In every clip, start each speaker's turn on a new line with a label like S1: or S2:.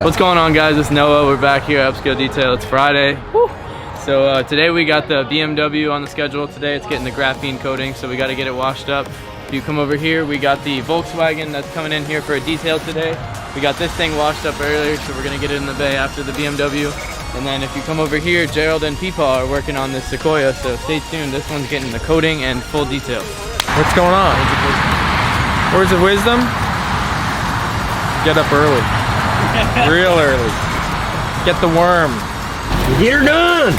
S1: What's going on, guys? It's Noah. We're back here at Upscale Detail. It's Friday. Woo. So today we got the BMW on the schedule. Today it's getting the graphene coating, so we got to get it washed up. If you come over here, we got the Volkswagen that's coming in here for a detail today. We got this thing washed up earlier, so we're gonna get it in the bay after the BMW. And then if you come over here, Gerald and Peepaw are working on this Sequoia, so stay tuned. This one's getting the coating and full detail.
S2: What's going on? Where's the wisdom? Get up early. Real early. Get the worm. Get her done!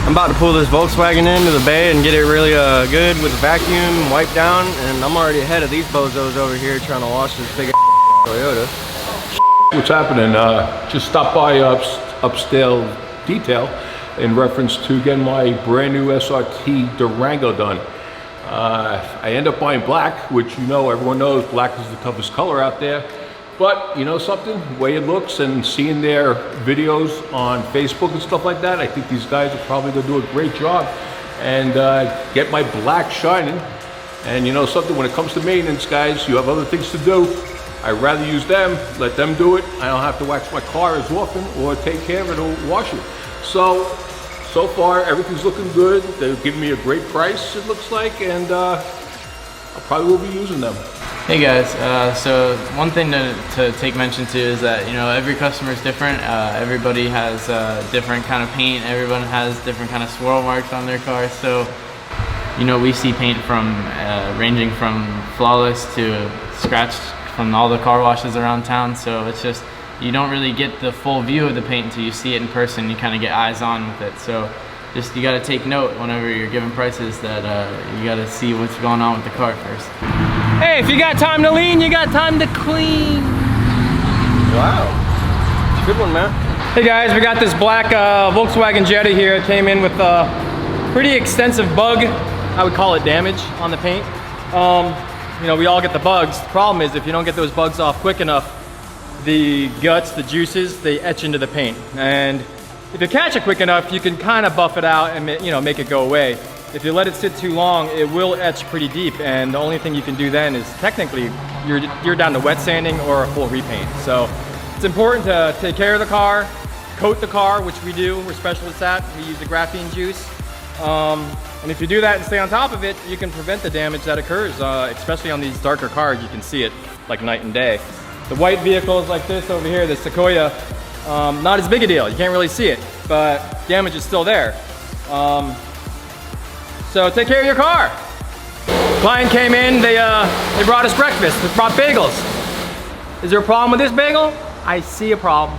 S2: I'm about to pull this Volkswagen into the bay and get it really good with the vacuum, wipe down, and I'm already ahead of these bozos over here trying to wash this big Toyota.
S3: What's happening? Just stopped by Upscale Detail in reference to getting my brand new SRT Durango done. I end up buying black, which everyone knows black is the toughest color out there. But you know something, the way it looks and seeing their videos on Facebook and stuff like that, I think these guys are probably gonna do a great job and get my black shining. And you know something, when it comes to maintenance, guys, you have other things to do. I'd rather use them, let them do it. I don't have to wax my car as often or take care of it or wash it. So far, everything's looking good. They're giving me a great price, it looks like, and I probably will be using them.
S1: Hey guys, so one thing to take mention to is that every customer is different. Everybody has different kind of paint. Everyone has different kind of swirl marks on their cars. So we see paint from ranging from flawless to scratched from all the car washes around town. So it's just you don't really get the full view of the paint until you see it in person. You kind of get eyes on with it. So just you got to take note whenever you're giving prices that you got to see what's going on with the car first.
S2: Hey, if you got time to lean, you got time to clean. Wow, good one, man. Hey guys, we got this black Volkswagen Jetta here. It came in with a pretty extensive bug, I would call it damage, on the paint. We all get the bugs. The problem is if you don't get those bugs off quick enough, the guts, the juices, they etch into the paint. And if you catch it quick enough, you can kind of buff it out and make it go away. If you let it sit too long, it will etch pretty deep, and the only thing you can do then is technically you're down to wet sanding or a full repaint. So it's important to take care of the car, coat the car, which we do. We're specialists at. We use the graphene juice. And if you do that and stay on top of it, you can prevent the damage that occurs, especially on these darker cars. You can see it like night and day. The white vehicles like this over here, the Sequoia, not as big a deal. You can't really see it, but damage is still there. So take care of your car. Client came in, they brought us breakfast. They brought bagels. Is there a problem with this bagel? I see a problem.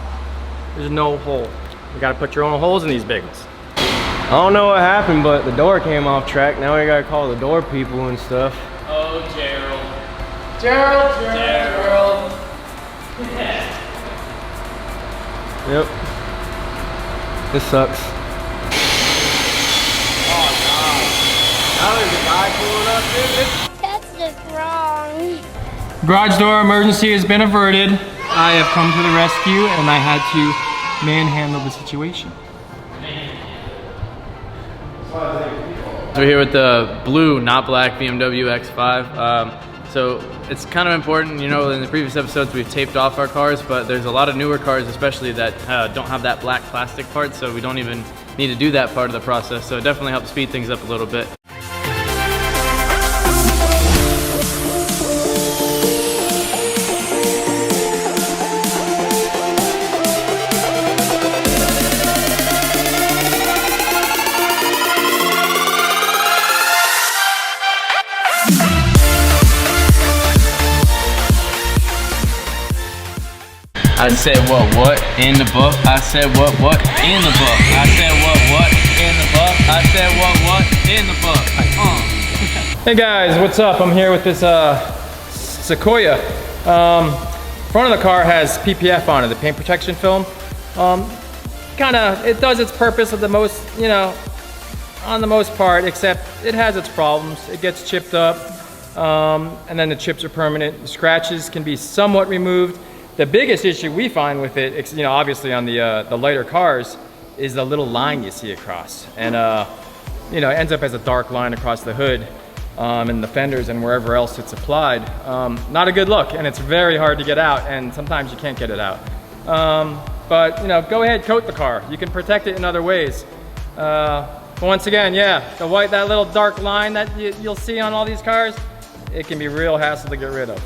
S2: There's no hole. You gotta put your own holes in these bagels. I don't know what happened, but the door came off track. Now we gotta call the door people and stuff.
S1: Oh, Gerald.
S2: Gerald. Yep. This sucks. Oh, there's a guy pulling up, dude.
S4: That's just wrong.
S2: Garage door emergency has been averted. I have come to the rescue and I had to manhandle the situation.
S1: We're here with the blue, not black BMW X5. So it's kind of important, in the previous episodes we've taped off our cars, but there's a lot of newer cars especially that don't have that black plastic part, so we don't even need to do that part of the process. So it definitely helps speed things up a little bit. I said what in the book? I said what in the book? I said what in the book? I said what in the book?
S2: Hey guys, what's up? I'm here with this Sequoia. Front of the car has PPF on it, the paint protection film. It does its purpose of the most, on the most part, except it has its problems. It gets chipped up, and then the chips are permanent. The scratches can be somewhat removed. The biggest issue we find with it, you know, obviously on the lighter cars, is the little line you see across. And you know, it ends up as a dark line across the hood and the fenders and wherever else it's applied. Not a good look, and it's very hard to get out, and sometimes you can't get it out. But you know, go ahead, coat the car. You can protect it in other ways. But once again, yeah, that little dark line that you'll see on all these cars, it can be real hassle to get rid of.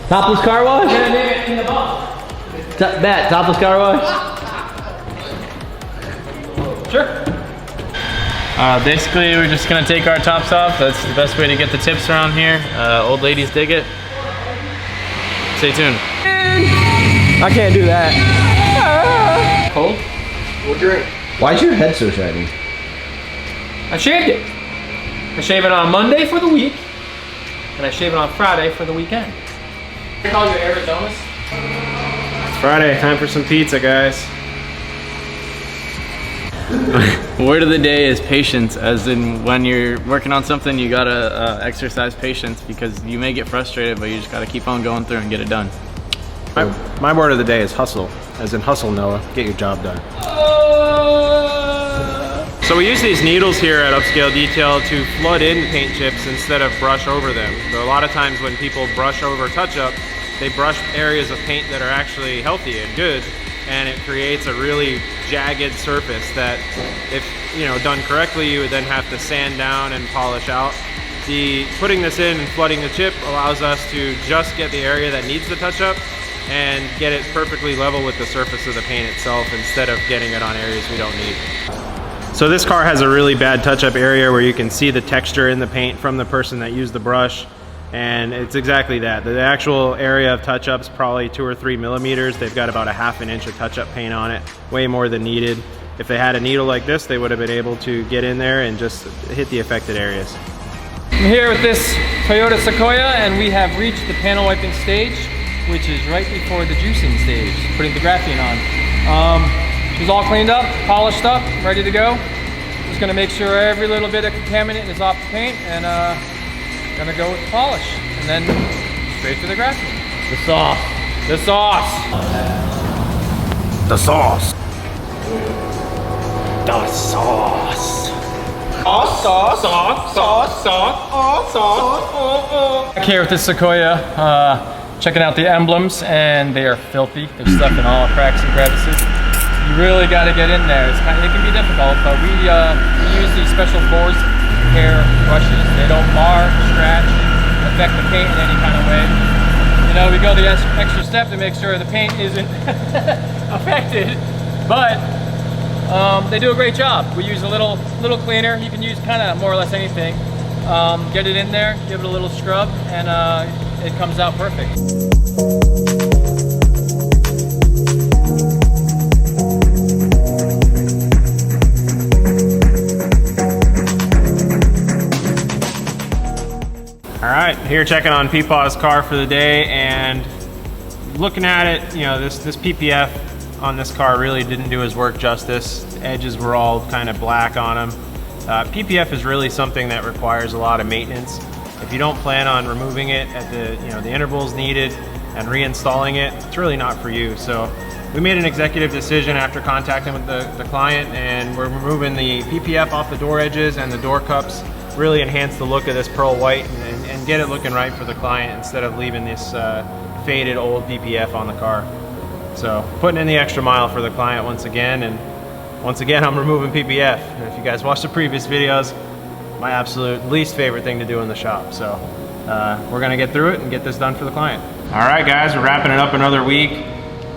S5: Topless car wash?
S2: In the box.
S5: Matt, topless car wash?
S2: Sure.
S1: Basically, we're just gonna take our tops off. That's the best way to get the tips around here. Old ladies dig it. Stay tuned.
S5: I can't do that.
S2: Cold?
S5: We'll drink. Why's your head so shiny?
S2: I shaved it. I shave it on Monday for the week, and I shave it on Friday for the weekend. They call you Arizonas?
S6: It's Friday, time for some pizza, guys.
S1: Word of the day is patience, as in when you're working on something, you gotta exercise patience because you may get frustrated, but you just gotta keep on going through and get it done.
S6: My word of the day is hustle, as in hustle, Noah. Get your job done. So we use these needles here at Upscale Detail to flood in paint chips instead of brush over them. So a lot of times when people brush over touch-up, they brush areas of paint that are actually healthy and good, and it creates a really jagged surface that, if done correctly, you would then have to sand down and polish out. Putting this in and flooding the chip allows us to just get the area that needs the touch-up and get it perfectly level with the surface of the paint itself instead of getting it on areas we don't need. So this car has a really bad touch-up area where you can see the texture in the paint from the person that used the brush, and it's exactly that. The actual area of touch-up is probably 2 or 3 millimeters. They've got about a ½ an inch of touch-up paint on it, way more than needed. If they had a needle like this, they would have been able to get in there and just hit the affected areas.
S2: I'm here with this Toyota Sequoia, and we have reached the panel wiping stage, which is right before the juicing stage, putting the graphene on. It's all cleaned up, polished up, ready to go. Just gonna make sure every little bit of contaminant is off the paint, and gonna go with the polish, and then straight to the graphene.
S5: The sauce.
S2: The sauce.
S5: The sauce.
S2: The sauce. Sauce, sauce, sauce, sauce, sauce, sauce. Back here with this Sequoia, checking out the emblems, and they are filthy. There's stuff in all cracks and crevices. You really got to get in there. It can be difficult, but we use these special Boar's hair brushes. They don't mar, scratch, affect the paint in any kind of way. We go the extra step to make sure the paint isn't affected, but they do a great job. We use a little cleaner. You can use kind of more or less anything. Get it in there, give it a little scrub, and it comes out perfect.
S6: All right, here checking on Peepaw's car for the day, and looking at it, this PPF on this car really didn't do his work justice. The edges were all kind of black on him. PPF is really something that requires a lot of maintenance. if you don't plan on removing it at the intervals needed and reinstalling it, it's really not for you. So we made an executive decision after contacting with the client, and we're removing the PPF off the door edges and the door cups, really enhance the look of this pearl white and get it looking right for the client instead of leaving this faded old PPF on the car. So putting in the extra mile for the client once again, and once again I'm removing PPF. And if you guys watched the previous videos, my absolute least favorite thing to do in the shop. So we're gonna get through it and get this done for the client. All right guys, we're wrapping it up another week.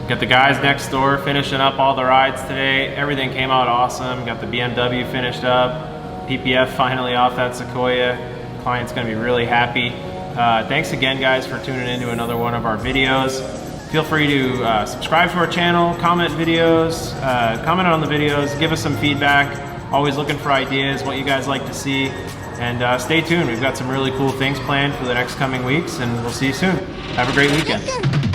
S6: Got the guys next door finishing up all the rides today. Everything came out awesome. Got the BMW finished up. PPF finally off that Sequoia. Client's gonna be really happy. Thanks again guys for tuning in to another one of our videos. Feel free to subscribe to our channel, comment on the videos, give us some feedback. Always looking for ideas, what you guys like to see. And stay tuned, we've got some really cool things planned for the next coming weeks, and we'll see you soon. Have a great weekend.